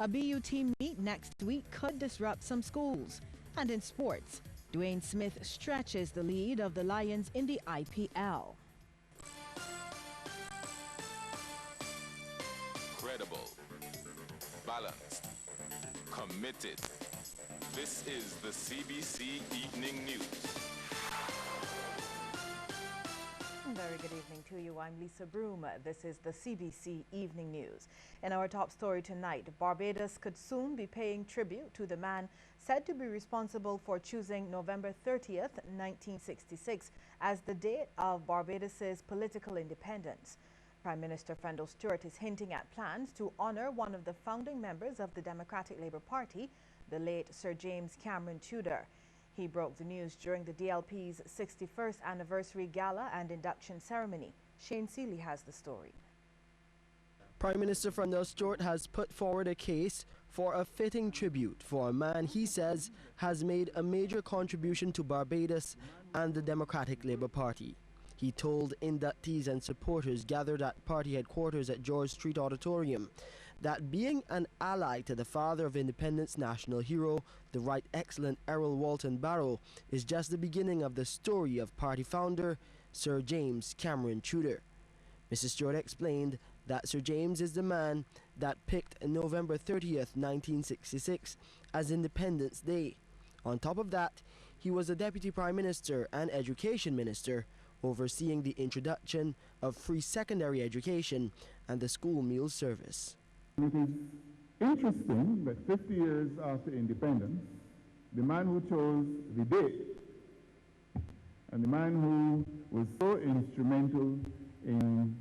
A BUT meet next week could disrupt some schools. And in sports, Dwayne Smith stretches the lead of the Lions in the IPL. Credible, balanced, committed. This is the CBC Evening News. Very good evening to you. I'm Lisa Broom. This is the CBC Evening News. In our top story tonight, Barbados could soon be paying tribute to the man said to be responsible for choosing November 30th, 1966 as the date of Barbados's political independence. Prime Minister Fendel Stewart is hinting at plans to honor one of the founding members of the Democratic Labour Party, the late Sir James Cameron Tudor. He broke the news during the DLP's 61st anniversary gala and induction ceremony. Shane Seeley has the story. Prime Minister Fendel Stewart has put forward a case for a fitting tribute for a man he says has made a major contribution to Barbados and the Democratic Labour Party. He told inductees and supporters gathered at party headquarters at George Street Auditorium that being an ally to the father of independence national hero, the Right Excellent Errol Walton Barrow, is just the beginning of the story of party founder Sir James Cameron Tudor. Mrs. Stewart explained that Sir James is the man that picked November 30th, 1966 as Independence Day. On top of that, he was the Deputy Prime Minister and Education Minister, overseeing the introduction of free secondary education and the school meal service. It is interesting that 50 years after independence, the man who chose the date and the man who was so instrumental in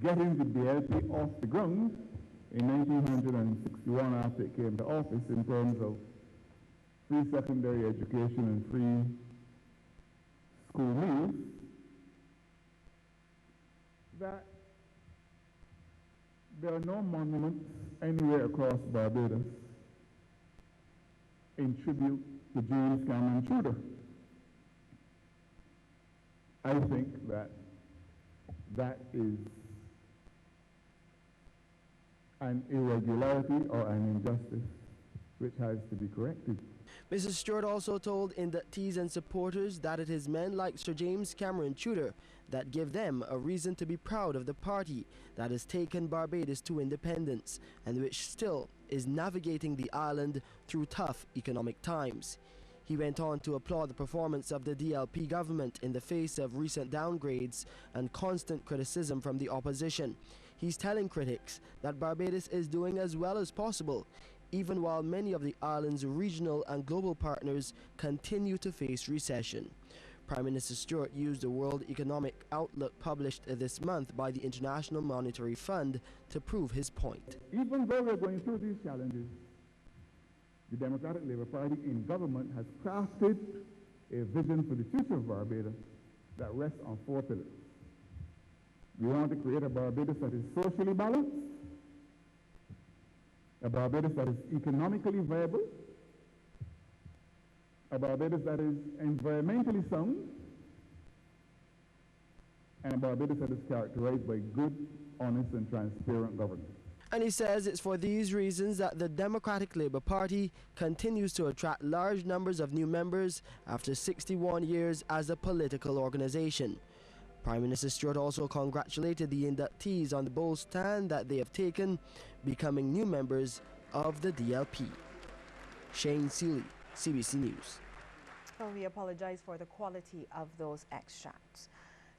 getting the DLP off the ground in 1961 after it came to office in terms of free secondary education and free school meals, that there are no monuments anywhere across Barbados in tribute to James Cameron Tudor. I think that that is an irregularity or an injustice which has to be corrected. Mrs. Stewart also told inductees and supporters that it is men like Sir James Cameron Tudor that give them a reason to be proud of the party that has taken Barbados to independence and which still is navigating the island through tough economic times. He went on to applaud the performance of the DLP government in the face of recent downgrades and constant criticism from the opposition. He's telling critics that Barbados is doing as well as possible, even while many of the island's regional and global partners continue to face recession. Prime Minister Stewart used the World Economic Outlook published this month by the International Monetary Fund to prove his point. Even though we're going through these challenges, the Democratic Labour Party in government has crafted a vision for the future of Barbados that rests on 4 pillars. We want to create a Barbados that is socially balanced, a Barbados that is economically viable, a Barbados that is environmentally sound, and a Barbados that is characterized by good, honest, and transparent governance. And he says it's for these reasons that the Democratic Labour Party continues to attract large numbers of new members after 61 years as a political organization. Prime Minister Stewart also congratulated the inductees on the bold stand that they have taken, becoming new members of the DLP. Shane Seeley, CBC News. Well, we apologize for the quality of those extracts.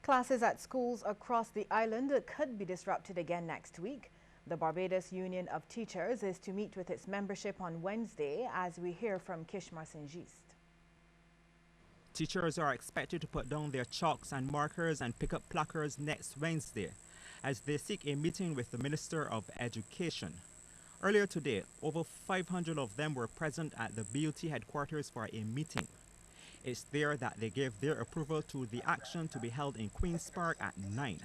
Classes at schools across the island could be disrupted again next week. The Barbados Union of Teachers is to meet with its membership on Wednesday, as we hear from Kishmar Singist. Teachers are expected to put down their chalks and markers and pick up placards next Wednesday as they seek a meeting with the Minister of Education. Earlier today, over 500 of them were present at the BUT headquarters for a meeting. It's there that they gave their approval to the action to be held in Queen's Park at 9.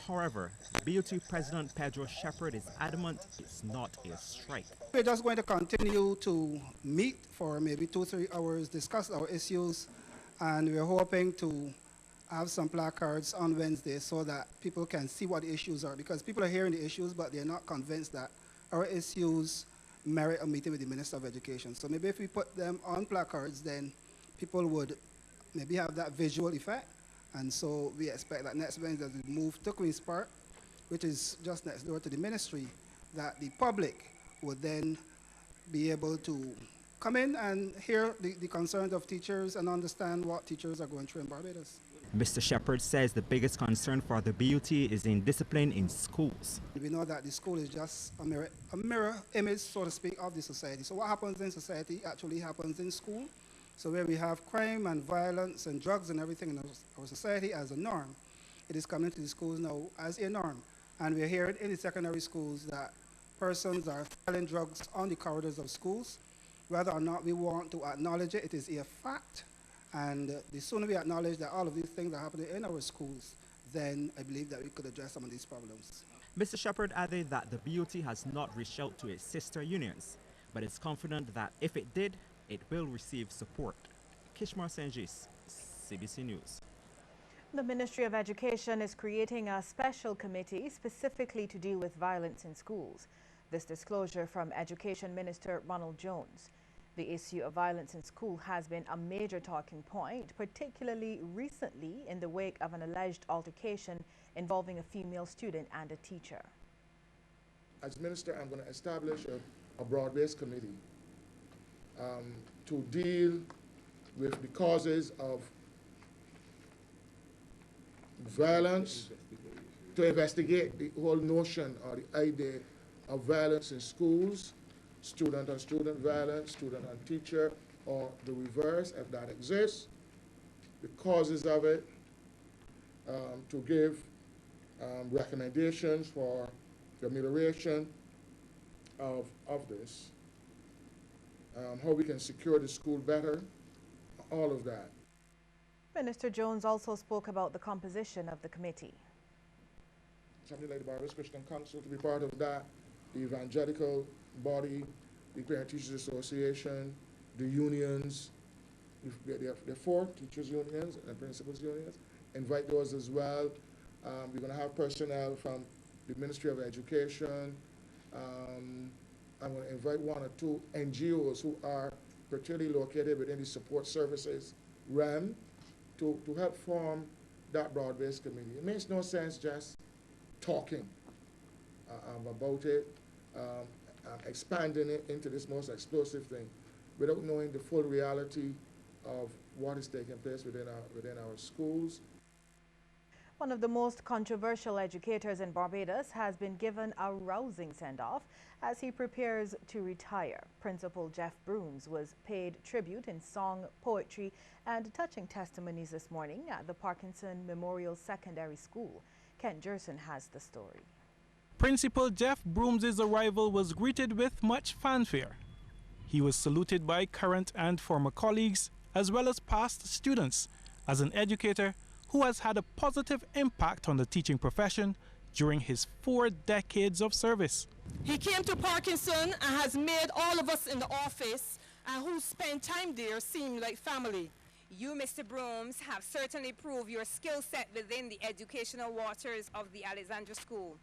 However, BUT President Pedro Shepherd is adamant it's not a strike. We're just going to continue to meet for maybe 2-3 hours, discuss our issues, and we're hoping to have some placards on Wednesday so that people can see what the issues are, because people are hearing the issues but they're not convinced that our issues merit a meeting with the Minister of Education. So maybe if we put them on placards, then people would maybe have that visual effect. And so we expect that next Wednesday, as we move to Queen's Park, which is just next door to the ministry, that the public would then be able to come in and hear the concerns of teachers and understand what teachers are going through in Barbados. Mr. Shepherd says the biggest concern for the BUT is in discipline in schools. We know that the school is just a mirror image, so to speak, of the society. So what happens in society actually happens in school. So where we have crime and violence and drugs and everything in our society as a norm, it is coming to the schools now as a norm. And we're hearing in the secondary schools that persons are selling drugs on the corridors of schools. Whether or not we want to acknowledge it, it is a fact. And the sooner we acknowledge that all of these things are happening in our schools, then I believe that we could address some of these problems. Mr. Shepherd added that the BUT has not reached out to its sister unions, but is confident that if it did, it will receive support. Kishmar Senjis, CBC News. The Ministry of Education is creating a special committee specifically to deal with violence in schools. This disclosure from Education Minister Ronald Jones. The issue of violence in school has been a major talking point, particularly recently in the wake of an alleged altercation involving a female student and a teacher. As Minister, I'm going to establish a broad-based committee to deal with the causes of violence, to investigate the whole notion or the idea of violence in schools, student-on-student violence, student-on-teacher, or the reverse, if that exists, the causes of it, to give recommendations for the amelioration of this, how we can secure the school better, all of that. Minister Jones also spoke about the composition of the committee. Something like the Barbados Christian Council to be part of that, the evangelical body, the Parent Teachers Association, the unions, there are 4 teachers unions and principals unions. Invite those as well. We're going to have personnel from the Ministry of Education. I'm going to invite 1 or 2 NGOs who are particularly located within the support services realm to help form that broad-based committee. It makes no sense just talking about it, expanding it into this most explosive thing without knowing the full reality of what is taking place within our schools. One of the most controversial educators in Barbados has been given a rousing send-off as he prepares to retire. Principal Jeff Brooms was paid tribute in song, poetry, and touching testimonies this morning at the Parkinson Memorial Secondary School. Ken Jerson has the story. Principal Jeff Brooms' arrival was greeted with much fanfare. He was saluted by current and former colleagues, as well as past students, as an educator who has had a positive impact on the teaching profession during his 4 decades of service. He came to Parkinson and has made all of us in the office and who spend time there seem like family. You, Mr. Brooms, have certainly proved your skill set within the educational waters of the Alexandra School.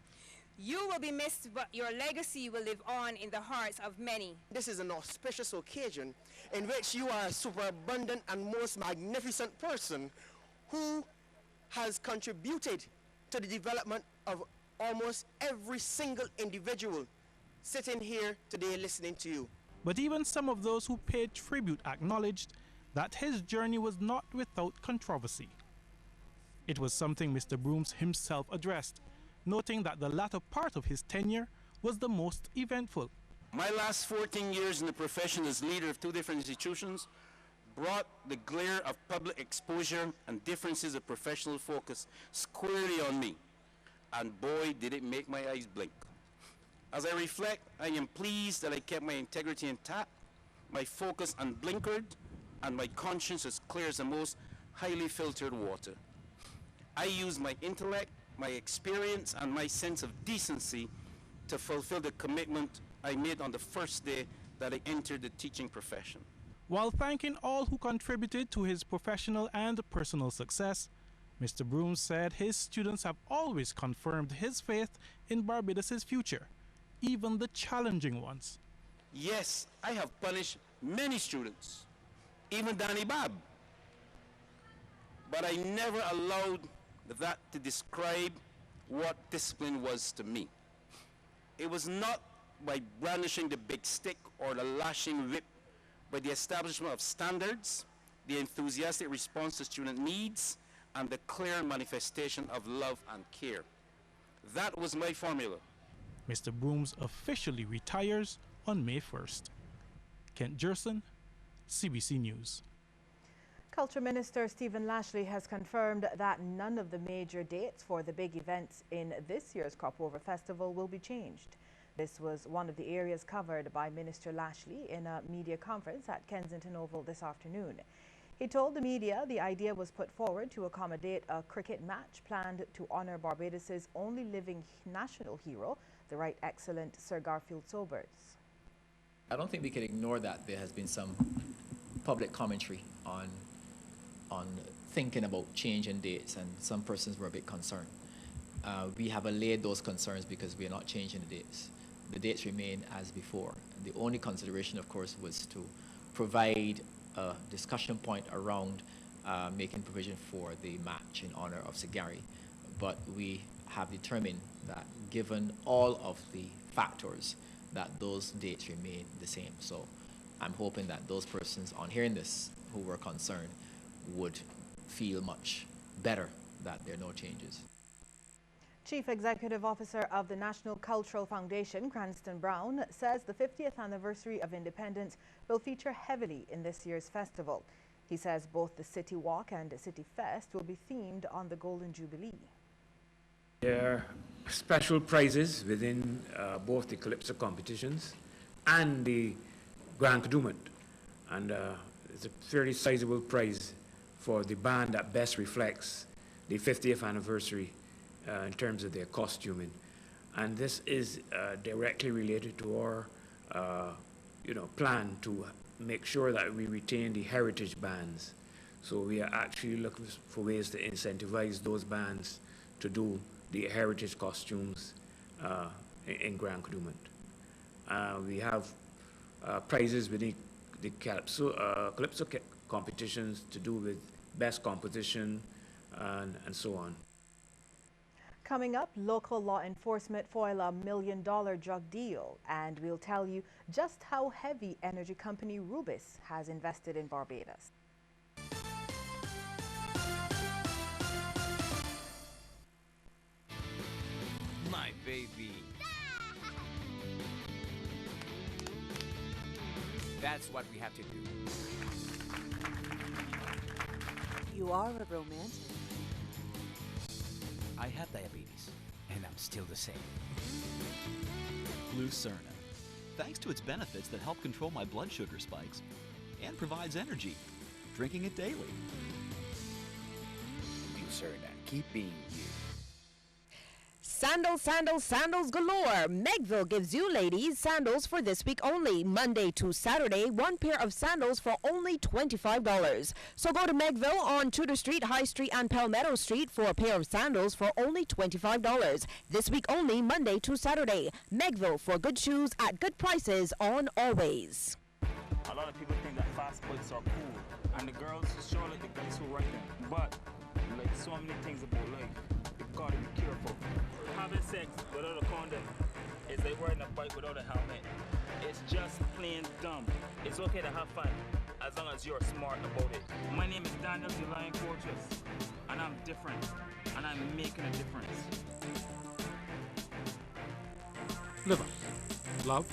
You will be missed, but your legacy will live on in the hearts of many. This is an auspicious occasion in which you are a superabundant and most magnificent person who has contributed to the development of almost every single individual sitting here today listening to you. But even some of those who paid tribute acknowledged that his journey was not without controversy. It was something Mr. Brooms himself addressed, noting that the latter part of his tenure was the most eventful. My last 14 years in the profession as leader of 2 different institutions brought the glare of public exposure and differences of professional focus squarely on me. And boy, did it make my eyes blink. As I reflect, I am pleased that I kept my integrity intact, my focus unblinkered, and my conscience as clear as the most highly filtered water. I used my intellect, my experience, and my sense of decency to fulfill the commitment I made on the first day that I entered the teaching profession. While thanking all who contributed to his professional and personal success, Mr. Brooms said his students have always confirmed his faith in Barbados' future, even the challenging ones. Yes, I have punished many students, even Danny Bab. But I never allowed that to describe what discipline was to me. It was not by brandishing the big stick or the lashing whip, but the establishment of standards, the enthusiastic response to student needs, and the clear manifestation of love and care. That was my formula. Mr. Brooms officially retires on May 1st. Kent Jerson, CBC News. Culture Minister Stephen Lashley has confirmed that none of the major dates for the big events in this year's Crop Over Festival will be changed. This was one of the areas covered by Minister Lashley in a media conference at Kensington Oval this afternoon. He told the media the idea was put forward to accommodate a cricket match planned to honor Barbados's only living national hero, the Right Excellent Sir Garfield Sobers. I don't think we can ignore that there has been some public commentary on thinking about changing dates, and some persons were a bit concerned. We have allayed those concerns because we are not changing the dates. The dates remain as before. The only consideration, of course, was to provide a discussion point around making provision for the match in honor of Sir Gary. But we have determined that given all of the factors, that those dates remain the same. So I'm hoping that those persons on hearing this who were concerned would feel much better that there are no changes. Chief Executive Officer of the National Cultural Foundation, Cranston Brown, says the 50th anniversary of independence will feature heavily in this year's festival. He says both the City Walk and City Fest will be themed on the Golden Jubilee. There are special prizes within both the Calypso competitions and the Grand Cadouement, and it's a fairly sizable prize for the band that best reflects the 50th anniversary in terms of their costuming. And this is directly related to our plan to make sure that we retain the heritage bands. So we are actually looking for ways to incentivize those bands to do the heritage costumes in Grand Cadouement. We have prizes with the Calypso competitions to do with best composition and so on. Coming up, local law enforcement foil a $1 million drug deal, and we'll tell you just how heavy energy company Rubis has invested in Barbados. My baby. That's what we have to do. You are a romantic. I have diabetes, and I'm still the same. Lucerne. Thanks to its benefits that help control my blood sugar spikes and provides energy. Drinking it daily. Lucerne, keep being you. Sandals, sandals, sandals galore. Megville gives you ladies sandals for this week only. Monday to Saturday, one pair of sandals for only $25. So go to Megville on Tudor Street, High Street, and Palmetto Street for a pair of sandals for only $25. This week only, Monday to Saturday. Megville for good shoes at good prices on always. A lot of people think that fast bikes are cool, and the girls sure like the guys who ride them. But like so many things about life, you gotta be careful. Having sex without a condom is like riding a bike without a helmet. It's just plain dumb. It's okay to have fun as long as you're smart about it. My name is Daniel the Lion Fortress, and I'm different, and I'm making a difference. Live up, love,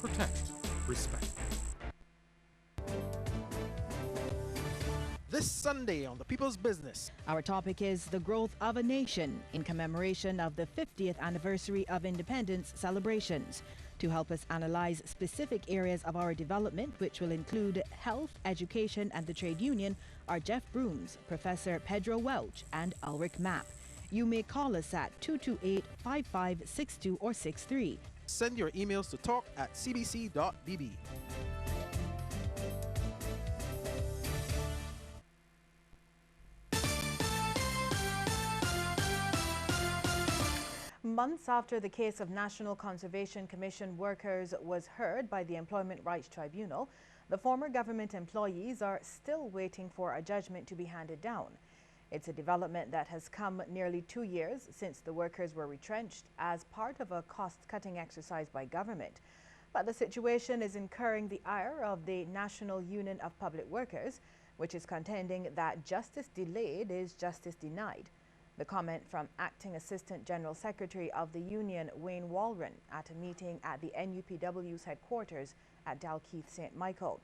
protect, respect. This Sunday on The People's Business. Our topic is the growth of a nation in commemoration of the 50th anniversary of independence celebrations. To help us analyze specific areas of our development, which will include health, education, and the trade union, are Jeff Brooms, Professor Pedro Welch, and Ulrich Mapp. You may call us at 228-5562 or 63. Send your emails to talk@cbc.bb. months after the case of National Conservation Commission workers was heard by the Employment Rights Tribunal, the former government employees are still waiting for a judgment to be handed down. It's a development that has come nearly 2 years since the workers were retrenched as part of a cost-cutting exercise by government. But the situation is incurring the ire of the National Union of Public Workers, which is contending that justice delayed is justice denied. The comment from Acting Assistant General Secretary of the Union, Wayne Walren, at a meeting at the NUPW's headquarters at Dalkeith St. Michael.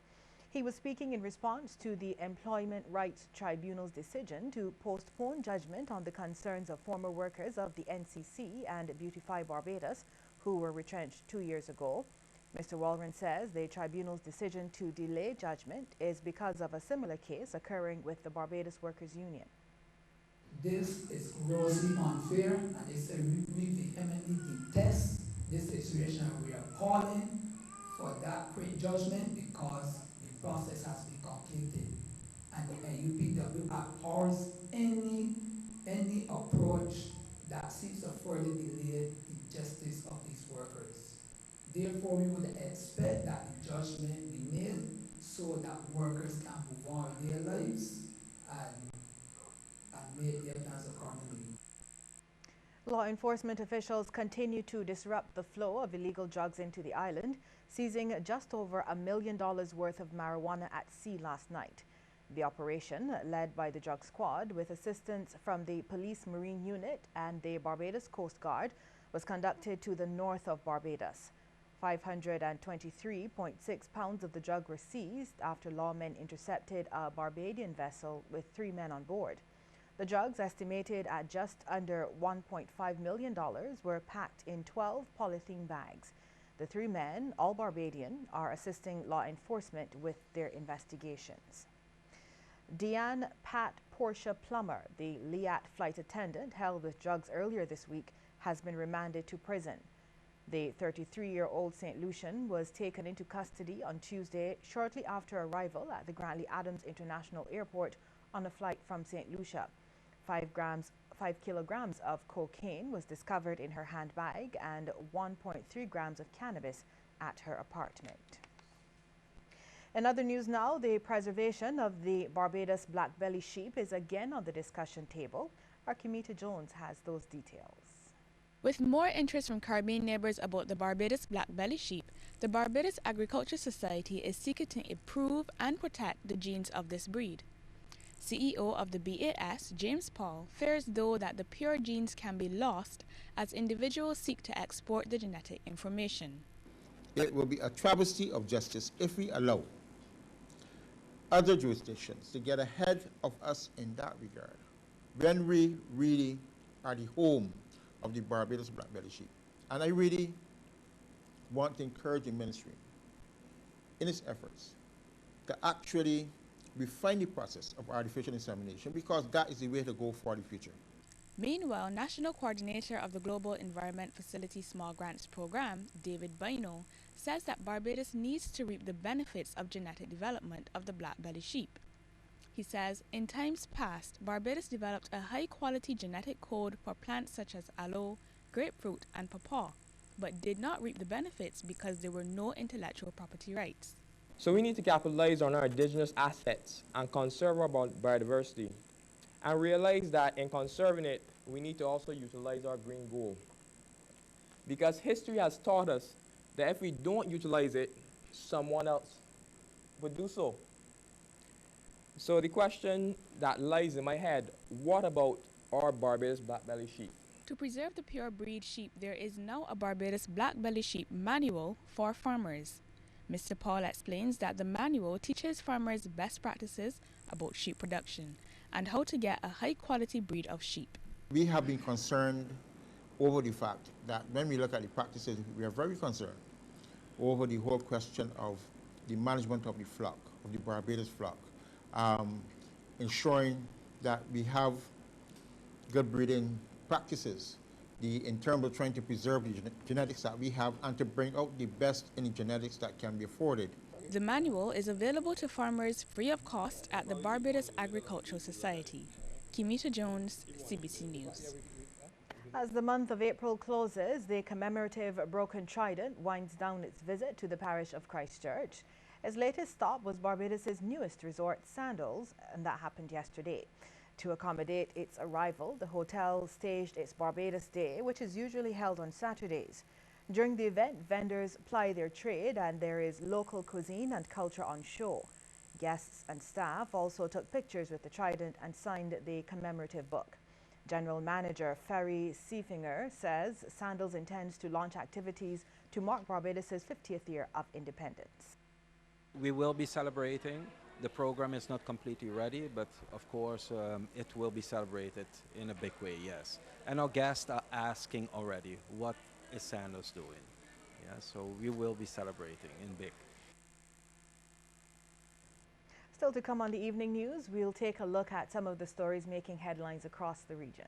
He was speaking in response to the Employment Rights Tribunal's decision to postpone judgment on the concerns of former workers of the NCC and Beautify Barbados, who were retrenched 2 years ago. Mr. Walren says the tribunal's decision to delay judgment is because of a similar case occurring with the Barbados Workers' Union. This is grossly unfair, and we vehemently detest this situation. We are calling for that quick judgment because the process has been completed, and the NUPW abhors any approach that seeks to further delay the justice of these workers. Therefore, we would expect that the judgment be made so that workers can move on with their lives and make their plans accordingly. Law enforcement officials continue to disrupt the flow of illegal drugs into the island, seizing just over $1 million worth of marijuana at sea last night. The operation, led by the drug squad with assistance from the Police Marine Unit and the Barbados Coast Guard, was conducted to the north of Barbados. 523.6 pounds of the drug were seized after lawmen intercepted a Barbadian vessel with 3 men on board. The drugs, estimated at just under $1.5 million, were packed in 12 polythene bags. The 3 men, all Barbadian, are assisting law enforcement with their investigations. Deanne Pat Portia Plummer, the Liat flight attendant held with drugs earlier this week, has been remanded to prison. The 33-year-old St. Lucian was taken into custody on Tuesday shortly after arrival at the Grantley Adams International Airport on a flight from St. Lucia. 5 kilograms of cocaine was discovered in her handbag and 1.3 grams of cannabis at her apartment. In other news now, the preservation of the Barbados Blackbelly sheep is again on the discussion table. Our Kimita Jones has those details. With more interest from Caribbean neighbors about the Barbados Blackbelly sheep, the Barbados Agriculture Society is seeking to improve and protect the genes of this breed. CEO of the BAS, James Paul, fears though that the pure genes can be lost as individuals seek to export the genetic information. It will be a travesty of justice if we allow other jurisdictions to get ahead of us in that regard, when we really are the home of the Barbados Blackbelly sheep. And I really want to encourage the ministry in its efforts to actually refine the process of artificial insemination, because that is the way to go for the future. Meanwhile, National Coordinator of the Global Environment Facility Small Grants Program, David Bino, says that Barbados needs to reap the benefits of genetic development of the Blackbelly sheep. He says, in times past, Barbados developed a high-quality genetic code for plants such as aloe, grapefruit, and pawpaw, but did not reap the benefits because there were no intellectual property rights. So we need to capitalize on our indigenous assets and conserve our biodiversity, and realize that in conserving it, we need to also utilize our green gold. Because history has taught us that if we don't utilize it, someone else would do so. So the question that lies in my head, what about our Barbados Blackbelly sheep? To preserve the pure breed sheep, there is now a Barbados Blackbelly sheep manual for farmers. Mr. Paul explains that the manual teaches farmers best practices about sheep production and how to get a high-quality breed of sheep. We have been concerned over the fact that when we look at the practices, we are very concerned over the whole question of the management of the flock, of the Barbados flock, ensuring that we have good breeding practices in terms of trying to preserve the genetics that we have and to bring out the best in the genetics that can be afforded. The manual is available to farmers free of cost at the Barbados Agricultural Society. Kimita Jones, CBC News. As the month of April closes, the commemorative Broken Trident winds down its visit to the parish of Christchurch. Its latest stop was Barbados' newest resort, Sandals, and that happened yesterday. To accommodate its arrival, the hotel staged its Barbados Day, which is usually held on Saturdays. During the event, vendors ply their trade and there is local cuisine and culture on show. Guests and staff also took pictures with the Trident and signed the commemorative book. General Manager Ferry Seefinger says Sandals intends to launch activities to mark Barbados' 50th year of independence. We will be celebrating. The program is not completely ready, but of course it will be celebrated in a big way, yes. And our guests are asking already, what is Sandals doing? Yeah, so we will be celebrating in big. Still to come on the evening news, we'll take a look at some of the stories making headlines across the region.